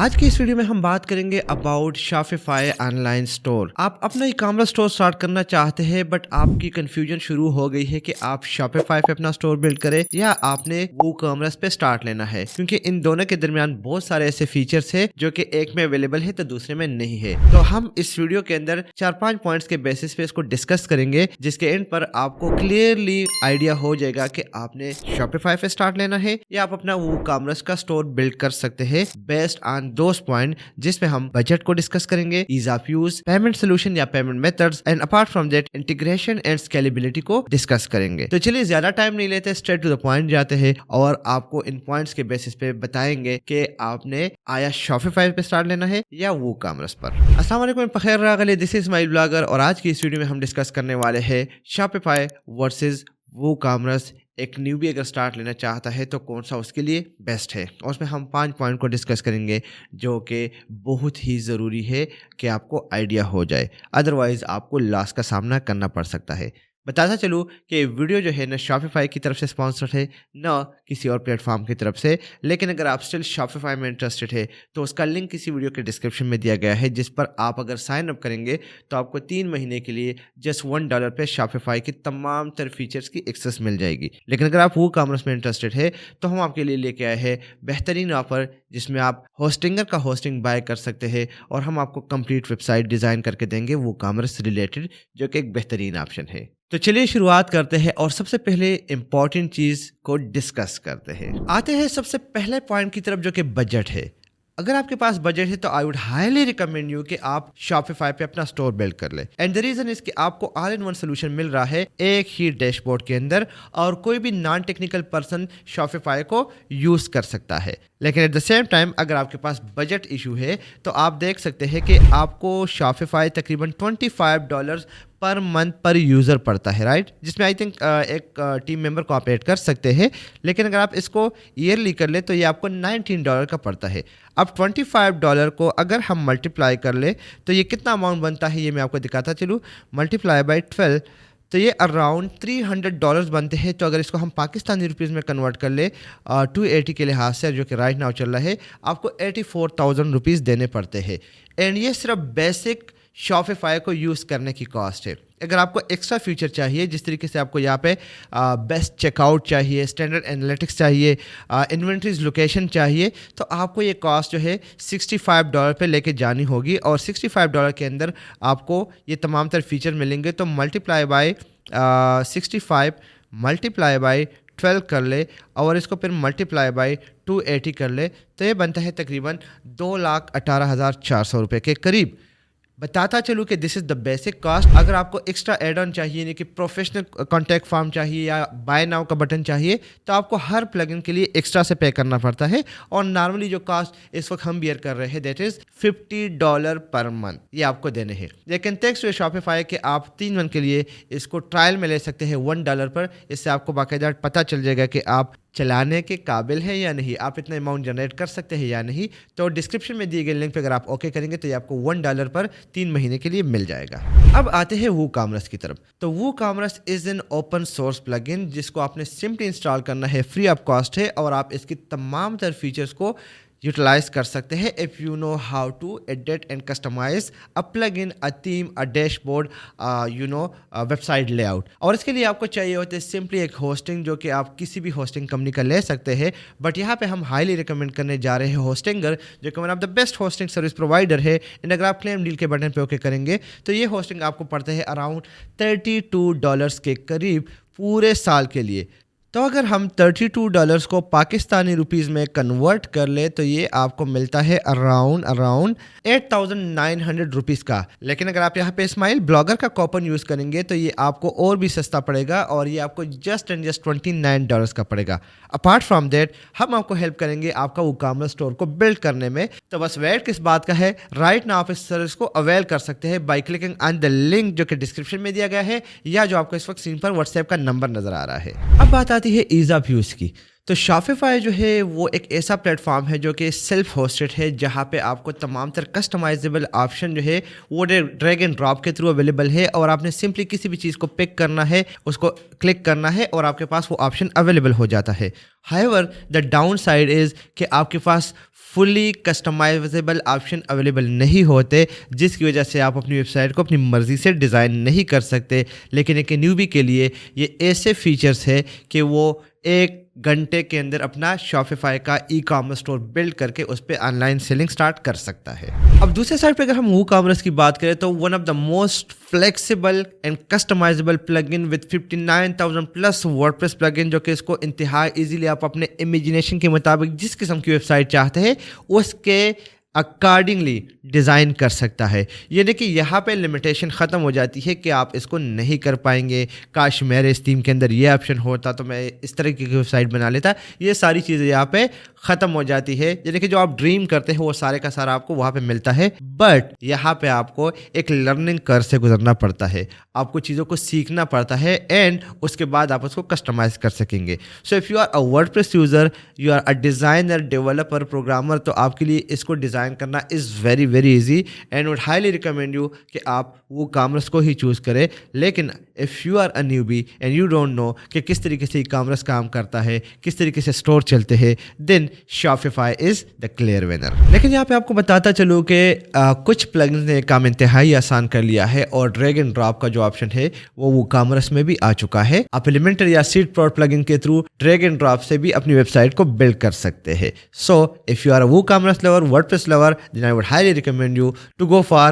आज की इस वीडियो में हम बात करेंगे अबाउट शॉपिफाई ऑनलाइन स्टोर। आप अपना ई कॉमर्स स्टोर स्टार्ट करना चाहते हैं बट आपकी कंफ्यूजन शुरू हो गई है कि आप शॉपिफाई पे अपना स्टोर बिल्ड करें या आपने वो कॉमर्स पे स्टार्ट लेना है, क्योंकि इन दोनों के दरमियान बहुत सारे ऐसे फीचर्स है जो कि एक में अवेलेबल है तो दूसरे में नहीं है। तो हम इस वीडियो के अंदर 4-5 पॉइंट्स के बेसिस पे इसको डिस्कस करेंगे, जिसके एंड पर आपको क्लियरली आइडिया हो जाएगा कि आपने शॉपिफाई पे स्टार्ट लेना है या आप अपना वो कॉमर्स का स्टोर बिल्ड कर सकते हैं बेस्ड ऑन दोस पॉइंट, जिसमें हम बजट को डिस्कस करेंगे, ease of use, payment solution या payment methods and apart from that integration and scalability को डिस्कस करेंगे। तो चलिए ज्यादा टाइम नहीं लेते, स्ट्रेट टू द पॉइंट जाते हैं और आपको इन पॉइंट्स के बेसिस पे बताएंगे कि आपने आया शॉपिफाई पे स्टार्ट लेना है या वो कॉमर्स पर। अस्सलाम वालेकुम, बखैर रागले, दिस इज माई ब्लॉगर और आज की इस वीडियो में हम डिस्कस करने वाले हैं शॉपिफाई वर्सेस वो कॉमर्स। एक न्यूबी अगर स्टार्ट लेना चाहता है तो कौन सा उसके लिए बेस्ट है, और उसमें हम 5 पॉइंट को डिस्कस करेंगे जो कि बहुत ही ज़रूरी है कि आपको आइडिया हो जाए, अदरवाइज़ आपको लॉस का सामना करना पड़ सकता है। बताता चलूँ कि वीडियो जो है ना शॉपिफाई की तरफ से स्पॉन्सर्ड है ना किसी और प्लेटफॉर्म की तरफ से, लेकिन अगर आप स्टिल शॉपिफाई में इंटरेस्टेड है तो उसका लिंक किसी वीडियो के डिस्क्रिप्शन में दिया गया है, जिस पर आप अगर साइन अप करेंगे तो आपको 3 महीने के लिए जस्ट $1 पे शॉपिफाई की तमाम तर फीचर्स की एक्सेस मिल जाएगी। लेकिन अगर आप वो कॉमर्स में इंटरेस्टेड है तो हम आपके लिए लेके आए हैं बेहतरीन ऑफर, जिसमें आप होस्टिंगर का होस्टिंग बाय कर सकते हैं और हम आपको कंप्लीट वेबसाइट डिज़ाइन करके देंगे वो कॉमर्स रिलेटेड, जो कि एक बेहतरीन ऑप्शन है। तो चलिए शुरुआत करते हैं और सबसे पहले इंपॉर्टेंट चीज़ को डिस्कस करते हैं। आते हैं सबसे पहले पॉइंट की तरफ, जो कि बजट है। अगर आपके पास बजट है तो I would highly recommend you कि आप शॉपिफाई पे अपना स्टोर बिल्ड कर ले। एंड द रीजन इज कि आपको ऑल इन वन सोल्यूशन मिल रहा है एक ही डैशबोर्ड के अंदर, और कोई भी नॉन टेक्निकल पर्सन शॉपिफाई को यूज कर सकता है। लेकिन एट द सेम टाइम अगर आपके पास बजट इशू है तो आप देख सकते हैं कि आपको शॉपिफाई तकरीबन $25 पर मंथ पर यूज़र पड़ता है, राइट, जिसमें आई थिंक एक टीम मेंबर को आप ऐड कर सकते हैं। लेकिन अगर आप इसको ईयरली कर ले तो ये आपको $19 का पड़ता है। अब $25 को अगर हम मल्टीप्लाई कर ले तो ये कितना अमाउंट बनता है, ये मैं आपको दिखाता चलूँ। मल्टीप्लाई बाई 12 तो ये अराउंड $300 बनते हैं। तो अगर इसको हम पाकिस्तानी रुपीज़ में कन्वर्ट कर ले 280 के लिहाज से, जो कि राइट नाउ चल रहा है, आपको 84,000 रुपीज़ देने पड़ते हैं। एंड ये सिर्फ बेसिक शॉपिफाई को यूज़ करने की कॉस्ट है। अगर आपको एक्स्ट्रा फीचर चाहिए, जिस तरीके से आपको यहाँ पे बेस्ट चेकआउट चाहिए, स्टैंडर्ड एनालिटिक्स चाहिए, इन्वेंट्रीज लोकेशन चाहिए, तो आपको ये कॉस्ट जो है $65 पे लेके जानी होगी। और $65 के अंदर आपको ये तमाम तर फीचर मिलेंगे। तो मल्टीप्लाई बाय 65 मल्टीप्लाई बाय 12 कर ले और इसको फिर मल्टीप्लाई बाय 280 कर ले, तो ये बनता है तकरीबन 2,18,400 रुपये के करीब। बताता चलूँ कि this is the basic cost. अगर आपको एक्स्ट्रा एड ऑन चाहिए, यानी कि प्रोफेशनल कॉन्टैक्ट फॉर्म चाहिए या बाय नाउ का बटन चाहिए, तो आपको हर प्लगइन के लिए एक्स्ट्रा से पे करना पड़ता है। और नॉर्मली जो कॉस्ट इस वक्त हम बियर कर रहे हैं दैट इज़ $50 पर मंथ, ये आपको देने हैं। लेकिन थैंक्स टू शॉपिफाई कि आप 3 मंथ के लिए इसको ट्रायल में ले सकते हैं $1 पर। इससे आपको बाकायदा पता चल जाएगा कि आप चलाने के काबिल है या नहीं, आप इतना अमाउंट जनरेट कर सकते हैं या नहीं। तो डिस्क्रिप्शन में दिए गए लिंक पे अगर आप ओके करेंगे तो ये आपको $1 पर 3 महीने के लिए मिल जाएगा। अब आते हैं वो कॉमर्स की तरफ। तो वो commerce is an open source plugin, जिसको आपने सिंपली इंस्टॉल करना है, फ्री ऑफ कॉस्ट है, और आप इसकी तमाम तर फीचर्स को यूटिलाइज कर सकते हैं if you know how to edit and customise a plugin, a theme, a dashboard, website layout. और इसके लिए आपको चाहिए होते हैं सिंपली एक होस्टिंग, जो कि आप किसी भी होस्टिंग कंपनी का ले सकते हैं। बट यहाँ पे हम हाईली रिकमेंड करने जा रहे हैं होस्टिंगर, जो कि one of the best hosting service provider है। एंड अगर आप क्लेम डील के बटन पे ओके करेंगे तो ये होस्टिंग आपको पड़ते हैं अराउंड $32 के करीब पूरे साल के लिए। तो अगर हम $32 को पाकिस्तानी रुपीज़ में कन्वर्ट कर ले तो ये आपको मिलता है अराउंड 8,900 रुपीज़ का। लेकिन अगर आप यहाँ पे स्माइल ब्लॉगर का कूपन यूज़ करेंगे तो ये आपको और भी सस्ता पड़ेगा, और ये आपको जस्ट एंड जस्ट $29 का पड़ेगा। अपार्ट फ्रॉम दैट हम आपको हेल्प करेंगे आपका वो कॉमर्स स्टोर को बिल्ड करने में। तो बस वेट किस बात का है, राइट नाउ आप इस सर्विस को अवेल कर सकते हैं by clicking on the link जो कि डिस्क्रिप्शन में दिया गया है, या जो आपको इस वक्त स्क्रीन पर व्हाट्सएप का नंबर नजर आ रहा है। अब बात आती है ईज ऑफ यूज़ की। तो शॉपिफाई जो है वो एक ऐसा प्लेटफॉर्म है जो कि सेल्फ होस्टेड है, जहाँ पे आपको तमाम तर कस्टमाइजेबल ऑप्शन जो है वो ड्रैग एंड ड्रॉप के थ्रू अवेलेबल है, और आपने सिंपली किसी भी चीज़ को पिक करना है, उसको क्लिक करना है और आपके पास वो ऑप्शन अवेलेबल हो जाता है। However the down side is कि आपके पास फुली कस्टमाइजेबल ऑप्शन अवेलेबल नहीं होते, जिसकी वजह से आप अपनी वेबसाइट को अपनी मर्ज़ी से डिज़ाइन नहीं कर सकते। लेकिन एक न्यूबी के लिए ये ऐसे फीचर्स है कि वो 1 घंटे के अंदर अपना शॉपिफाई का ई कॉमर्स स्टोर बिल्ड करके उस पर ऑनलाइन सेलिंग स्टार्ट कर सकता है। अब दूसरे साइड पे अगर हम वू कॉमर्स की बात करें तो one of the most flexible and customisable plugin with 59,000 plus WordPress plugin, जो कि इसको इंतहाई इजीली आप अपने इमेजिनेशन के मुताबिक जिस किस्म की वेबसाइट चाहते हैं उसके अकॉर्डिंगली डिज़ाइन कर सकता है। यानी कि यहाँ पे लिमिटेशन ख़त्म हो जाती है कि आप इसको नहीं कर पाएंगे, काश मेरे इस टीम के अंदर ये ऑप्शन होता तो मैं इस तरह की वेबसाइट बना लेता। ये सारी चीज़ें यहाँ पे ख़त्म हो जाती है। यानी कि जो आप ड्रीम करते हैं वो सारे का सारा आपको वहाँ पे मिलता है, बट यहाँ पे आपको एक लर्निंग कर्व से गुजरना पड़ता है, आपको चीज़ों को सीखना पड़ता है एंड उसके बाद आप उसको कस्टमाइज़ कर सकेंगे। So if you are a WordPress user, you are a designer, developer, programmer, तो आपके लिए इसको डिज़ाइन करना is very very easy and would highly recommend you कि आप वो कॉमर्स को ही चूज़ करें। लेकिन if you are a newbie and you don't know कि किस तरीके से ई कॉमर्स काम करता है, किस तरीके से स्टोर चलते हैं, then Shopify is the clear winner. लेकिन यहाँ पे आपको बताता चलूँ कि कुछ प्लगइन्स ने काम इंतहाई आसान कर लिया है और ड्रैग एंड ड्रॉप का जो ऑप्शन है वो कॉमर्स में भी आ चुका है। आप एलिमेंटर या सीड प्रोड प्लगइन के थ्रू ड्रैग एंड ड्रॉप से भी अपनी वेबसाइट को बिल्ड कर सकते हैं। So if you are a WooCommerce lover, WordPress lover, then I would highly recommend you to go for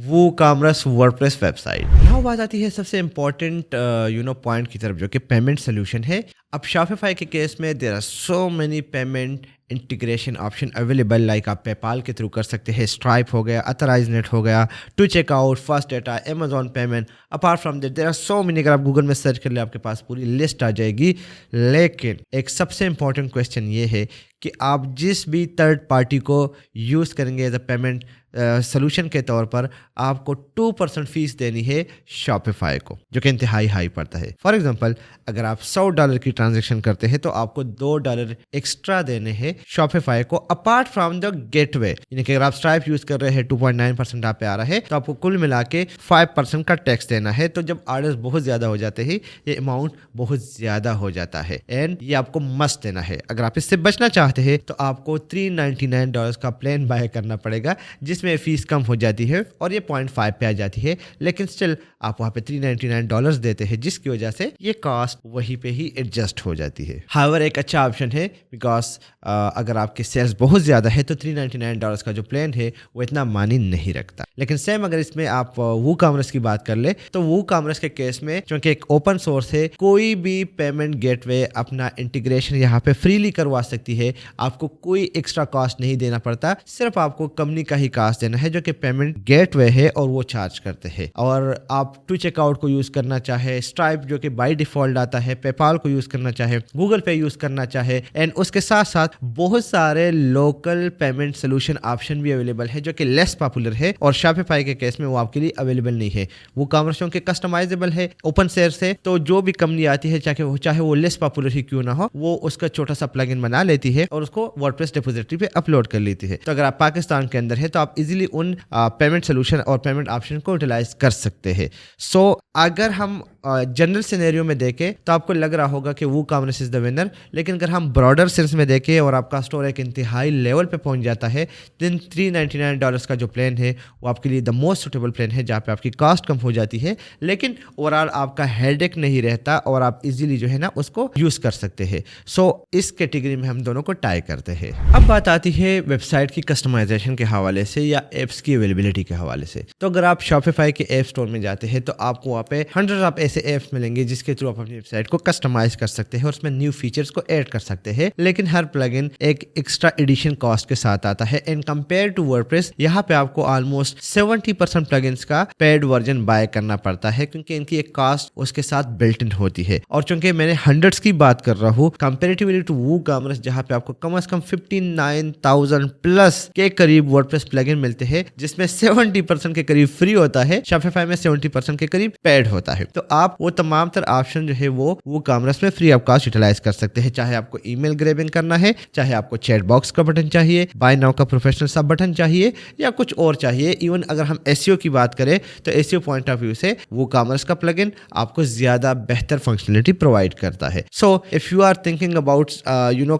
WooCommerce WordPress website. यहाँ बात आती है सबसे इम्पॉर्टेंट पॉइंट की तरफ, जो कि पेमेंट सोल्यूशन है। अब शॉपिफाई के केस में there are so many payment integration option available, like आप पेपाल के थ्रू कर सकते हैं, स्ट्राइप हो गया, अथराइजनेट हो गया, two checkout, First Data, Amazon payment. Apart from that there are so many, अगर आप गूगल में सर्च कर ले आपके पास पूरी लिस्ट आ जाएगी। लेकिन एक सबसे इंपॉर्टेंट क्वेश्चन ये है कि आप जिस भी थर्ड पार्टी को यूज़ करेंगे एज अ पेमेंट सोल्यूशन के तौर पर, आपको 2% फीस देनी है शॉपिफाई को, जो कि इंतहाई हाई पड़ता है। फॉर एग्जांपल, अगर आप $100 की ट्रांजैक्शन करते हैं तो आपको $2 एक्स्ट्रा देने हैं शॉपिफाई को, अपार्ट फ्रॉम द गेटवे। यानी कि अगर आप स्ट्राइप यूज़ कर रहे हैं 2.9% आप पे आ रहा है, तो आपको कुल मिला के 5% का टैक्स देना है। तो जब ऑर्डर्स बहुत ज़्यादा हो जाते हैं ये अमाउंट बहुत ज़्यादा हो जाता है एंड ये आपको मस्ट देना है। अगर आप इससे बचना चाहते हैं तो आपको $399 का प्लान बाय करना पड़ेगा, जिसमें फीस कम हो जाती है और ये 0.5 पे आ जाती है। लेकिन स्टिल आप वहाँ पे $399 देते हैं, जिसकी वजह से ये कॉस्ट वहीं पे ही एडजस्ट हो जाती है। हाउएवर एक अच्छा ऑप्शन है, बिकॉज अगर आपके सेल्स बहुत ज़्यादा है तो $399 का जो प्लान है वो इतना मानी नहीं रखता। लेकिन सेम अगर इसमें आप WooCommerce की बात कर ले तो WooCommerce के केस में, क्योंकि एक ओपन सोर्स है, कोई भी पेमेंट गेटवे अपना इंटीग्रेशन यहाँ पे फ्रीली करवा सकती है। आपको कोई एक्स्ट्रा कॉस्ट नहीं देना पड़ता, सिर्फ आपको कंपनी का ही कॉस्ट देना है जो कि पेमेंट गेटवे है और वो चार्ज करते हैं। और आप टू चेकआउट को यूज़ करना चाहे, स्ट्राइप जो कि बाय डिफॉल्ट आता है, पेपाल को यूज़ करना चाहे, गूगल पे यूज़ करना चाहे, एंड उसके साथ साथ बहुत सारे लोकल पेमेंट सोल्यूशन ऑप्शन भी अवेलेबल है जो कि लेस पॉपुलर है और शॉपिफाई के केस में वो आपके लिए अवेलेबल नहीं है। वो कॉमर्स के कस्टमाइजेबल है, ओपन सोर्स है, तो जो भी कंपनी आती है चाहे वो लेस पॉपुलर ही क्यों ना हो, वो उसका छोटा सा प्लगइन बना लेती है और उसको वर्डप्रेस डिपोजिटरी पे अपलोड कर लेती है। तो अगर आप पाकिस्तान के अंदर है तो आप इजीली उन पेमेंट सोल्यूशन और पेमेंट ऑप्शन को यूटिलाइज कर सकते हैं। सो अगर हम जनरल सिनेरियो में देखें तो आपको लग रहा होगा कि WooCommerce इज द विनर, लेकिन अगर हम ब्रॉडर सेंस में देखें और आपका स्टोर एक इंतहाई लेवल पे पहुंच जाता है, देन $399 का जो प्लान है वो आपके लिए द मोस्ट सुटेबल प्लान है, जहाँ पे आपकी कॉस्ट कम हो जाती है लेकिन ओवरऑल आपका हेडेक नहीं रहता और आप इजीली जो है ना उसको यूज कर सकते हैं। सो इस कैटेगरी में हम दोनों को टाई करते हैं। अब बात आती है वेबसाइट की कस्टमाइजेशन के हवाले से या एप्स की अवेलेबिलिटी के हवाले से। तो अगर आप शॉपिफाई के ऐप स्टोर में जाते हैं तो आपको वहाँ पे हंड्रेड ऑफ ऐसे ऐप्स मिलेंगे जिसके थ्रू आप अपनी वेबसाइट को कस्टमाइज कर सकते हैं और उसमें न्यू फीचर्स को ऐड कर सकते हैं। लेकिन हर प्लगइन एक एक्स्ट्रा एडिशन कॉस्ट के साथ आता है एंड कंपेयर टू वर्डप्रेस यहाँ पे आपको ऑलमोस्ट 70% प्लगइन्स का पेड वर्जन बाय करना पड़ता है, क्योंकि इनकी एक कॉस्ट उसके साथ बिल्ट इन होती है। और चूंकि मैंने हंड्रेड्स की बात कर रहा हूँ कंपेरेटिवली टू WooCommerce, जहाँ पे आपको कम से कम 59,000 प्लस के करीब वर्डप्रेस प्लगइन मिलते हैं, जिसमें 70% के करीब फ्री होता है, शॉपिफाई में 70% के करीब पेड होता है। तो آپ وہ تمام تر آپشن جو ہے وہ کامرس میں فری آف کاسٹ یوٹیلائز کر سکتے ہیں. چاہے آپ کو ای میل گریبنگ کرنا ہے, چاہے آپ کو چیٹ باکس کا بٹن چاہیے, بائی ناؤ کا پروفیشنل سب بٹن چاہیے, یا کچھ اور چاہیے. ایون اگر ہم ایس کی بات کریں تو ایس پوائنٹ آف ویو سے وہ کامرس کا پلگن آپ کو زیادہ بہتر فنکشنلٹی پرووائڈ کرتا ہے. So if you are thinking about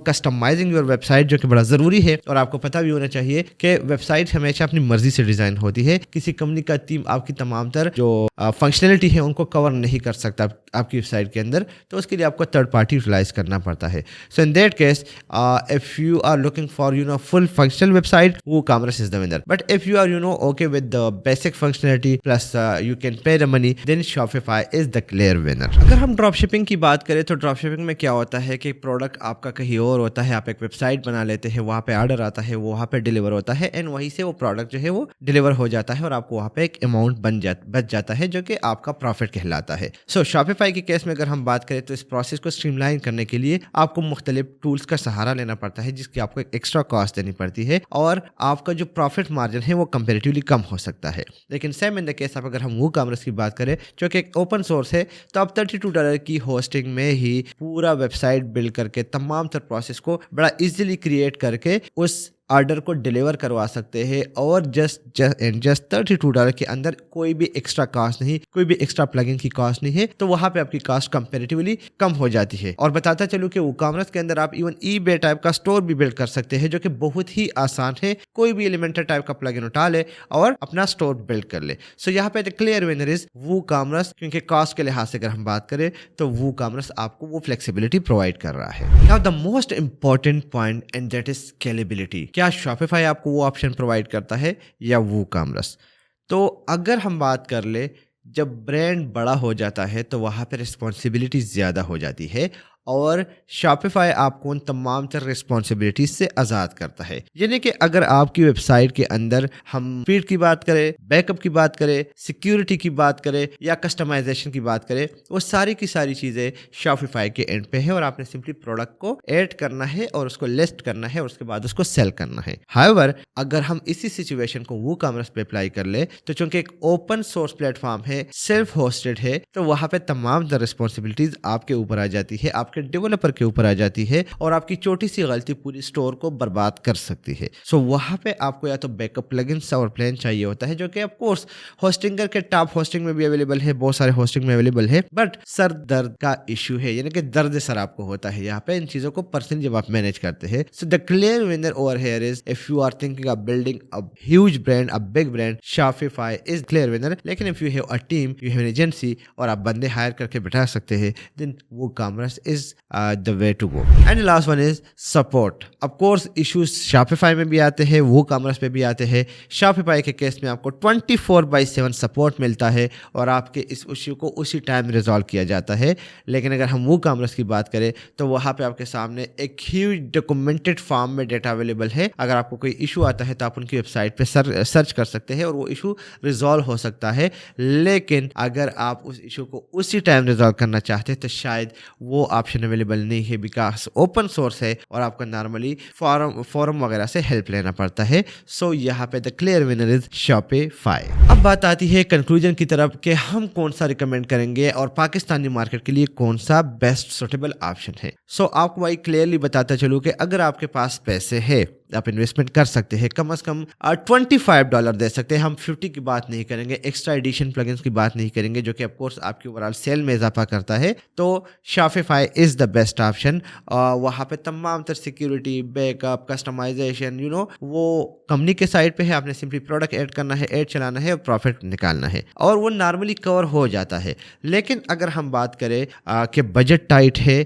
customising your website, جو کہ بڑا ضروری ہے, اور آپ کو پتہ بھی ہونا چاہیے کہ ویب سائٹ ہمیشہ اپنی مرضی سے ڈیزائن ہوتی ہے. کسی کمپنی کا ٹیم آپ کی تمام تر جو فنکشنلٹی ہے ان کو کور نہیں کر سکتا آپ کی ویب سائٹ کے اندر, تو اس کے لیے آپ کو تھرڈ پارٹی یوٹیلائز کرنا پڑتا ہے. So in that case if you are looking for full functional website, WooCommerce is the winner. But if you are okay with the basic functionality plus you can pay the money, then Shopify is the clear winner. اگر ہم drop shipping کی بات کریں تو drop shipping میں کیا ہوتا ہے کہ پروڈکٹ آپ کا کہیں اور ہوتا ہے, آپ ایک ویب سائٹ بنا لیتے ہیں, وہاں پہ آرڈر آتا ہے, وہاں پہ ڈیلیور ہوتا ہے, اینڈ وہیں سے وہ پروڈکٹ جو ہے وہ ڈیلیور ہو جاتا ہے, اور آپ کو وہاں پہ ایک اماؤنٹ بچ جاتا ہے جو کہ آپ کا پروفٹ کہلاتا ہے. سو Shopify کے کیس میں اگر ہم بات کریں تو اس پروسیس کو اسٹریم لائن کرنے کے لیے آپ کو مختلف ٹولس کا سہارا لینا پڑتا ہے, جس کی آپ کو ایک ایکسٹرا کاسٹ دینی پڑتی ہے, اور آپ کا جو پروفٹ مارجن ہے وہ کمپیریٹیولی کم ہو سکتا ہے. لیکن سیم ان دا کیس آپ اگر ہم WooCommerce کی بات کریں جو کہ ایک اوپن سورس ہے, تو آپ $32 کی ہوسٹنگ میں ہی پورا ویب سائٹ بلڈ کر کے تمام تر پروسیس کو بڑا ایزیلی کریٹ کر کے اس آرڈر کو ڈیلیور کروا سکتے ہیں, اور جسٹ $32 کے اندر کوئی بھی ایکسٹرا کاسٹ نہیں, کوئی بھی ایکسٹرا پلگن کی کاسٹ نہیں ہے. تو وہاں پہ آپ کی کاسٹ کمپیریٹیولی کم ہو جاتی ہے. اور بتاتا چلوں کہ WooCommerce کے اندر آپ ایون ای بے ٹائپ کا اسٹور بھی بلڈ کر سکتے ہیں, جو کہ بہت ہی آسان ہے. کوئی بھی ایلیمنٹل ٹائپ کا پلگن اٹھا لے اور اپنا اسٹور بلڈ کر لے. سو یہاں پہ کلیئر ونر از WooCommerce, کیونکہ کاسٹ کے لحاظ سے اگر ہم بات کریں تو WooCommerce آپ کو وہ فلیکسیبلٹی پرووائڈ کر رہا ہے. Now the most important point and that is scalability. کیا Shopify آپ کو وہ آپشن پرووائڈ کرتا ہے یا WooCommerce؟ تو اگر ہم بات کر لیں, جب برانڈ بڑا ہو جاتا ہے تو وہاں پہ رسپانسبلٹی زیادہ ہو جاتی ہے, اور Shopify آپ کو ان تمام تر رسپانسبلٹیز سے آزاد کرتا ہے. یعنی کہ اگر آپ کی ویب سائٹ کے اندر ہم اسپیڈ کی بات کریں, بیک اپ کی بات کریں, سیکیورٹی کی بات کریں, یا کسٹمائزیشن کی بات کریں, وہ ساری کی ساری چیزیں Shopify کے اینڈ پہ ہے, اور آپ نے سمپلی پروڈکٹ کو ایڈ کرنا ہے اور اس کو لسٹ کرنا ہے, اور اس کے بعد اس کو سیل کرنا ہے. ہاؤیور اگر ہم اسی سچویشن کو WooCommerce پہ اپلائی کر لیں, تو چونکہ ایک اوپن سورس پلیٹ فارم ہے, سیلف ہوسٹڈ ہے, تو وہاں پہ تمام تر رسپانسبلٹیز آپ کے اوپر آ جاتی ہے, آپ کے ڈیولپر کے اوپر آ جاتی ہے, اور آپ کی چھوٹی سی غلطی پوری اسٹور کو برباد کر سکتی ہے. سو وہاں پہ آپ کو یا تو بیک اپ پلگنس اور پلان چاہیے ہوتا ہے, جو کہ آف کورس ہوسٹنگر کے ٹاپ ہوسٹنگ میں بھی اویلیبل ہے, بہت سارے ہوسٹنگ میں اویلیبل ہے, بٹ سر درد کا ایشو ہے, یعنی کہ درد سر آپ کو ہوتا ہے یہاں پہ ان چیزوں کو پرسنلی جب آپ مینیج کرتے ہیں. So the clear winner over here is if you are thinking of building a huge brand, a big brand, Shopify is clear winner. لیکن if you have a team, you have an agency, اور آپ بندے higher کر کے بٹھا سکتے ہیں, دین WooCommerce is the way to go. And the last one is support. Of course issues Shopify میں بھی آتے ہیں, WooCommerce پہ بھی آتے ہیں. Shopify کے کیس میں آپ کو 24/7 سپورٹ ملتا ہے, اور آپ کے اس ایشو کو اسی ٹائم ریزالو کیا جاتا ہے. لیکن اگر ہم WooCommerce کی بات کریں تو وہاں پہ آپ کے سامنے ایک ہیوج ڈاکومنٹڈ فارم میں ڈیٹا اویلیبل ہے. اگر آپ کو کوئی ایشو آتا ہے تو آپ ان کی ویب سائٹ پہ سرچ کر سکتے ہیں, اور وہ ایشو ریزالو ہو سکتا ہے. لیکن اگر آپ اس ایشو کو اسی ٹائم ریزالو کرنا چاہتے ہیں تو شاید وہ آپشن اویلیبل نہیں ہے, بیکاز اوپن سورس ہے اور آپ کو نارملی فورم وغیرہ سے ہیلپ لینا پڑتا ہے. سو یہاں پہ دا کلیئر ونر از Shopify. اب بات آتی ہے کنکلوژن کی طرف کہ ہم کون سا ریکمینڈ کریں گے اور پاکستانی مارکیٹ کے لیے کون سا بیسٹ سوٹیبل آپشن ہے. سو آپ کو بھائی کلیئرلی بتاتا چلوں کہ اگر آپ کے پاس پیسے ہے, آپ انویسٹمنٹ کر سکتے ہیں, کم از کم $25 دے سکتے ہیں. ہم 50 کی بات نہیں کریں گے, ایکسٹرا ایڈیشن پلگنس کی بات نہیں کریں گے, جو کہ آف کورس آپ کی اوورآل سیل میں اضافہ کرتا ہے. تو Shopify is the best option. وہاں پہ تمام تر سیکیورٹی, بیک اپ, کسٹمائزیشن, وہ کمپنی کے سائٹ پہ ہے. آپ نے سمپلی پروڈکٹ ایڈ کرنا ہے, ایڈ چلانا ہے اور پروفٹ نکالنا ہے, اور وہ نارملی کور ہو جاتا ہے. لیکن اگر ہم بات کریں کہ بجٹ ٹائٹ ہے,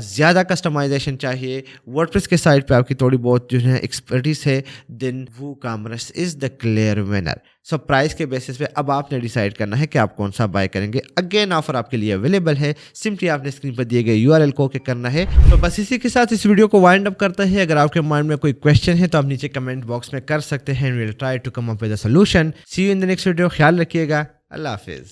زیادہ کسٹمائزیشن چاہیے, ورڈپریس کے سائٹ پہ آپ کی تھوڑی بہت جو ہے ایکسپرٹیز ہے, then WooCommerce is the clear winner. So price کے بیسس پہ اب آپ نے ڈیسائیڈ کرنا ہے کہ آپ کون سا بائی کریں گے. اگین آفر آپ کے لیے اویلیبل ہے, سمپلی آپ نے اسکرین پر دیے گئے URL کو کرنا ہے. تو بس اسی کے ساتھ اس ویڈیو کو وائنڈ اپ کرتے ہیں. اگر آپ کے مائنڈ میں کوئی کویسچن ہے تو آپ نیچے کمنٹ باکس میں کر سکتے ہیں. We'll try to come up with a solution. See you in the next video. خیال رکھیے گا. اللہ حافظ.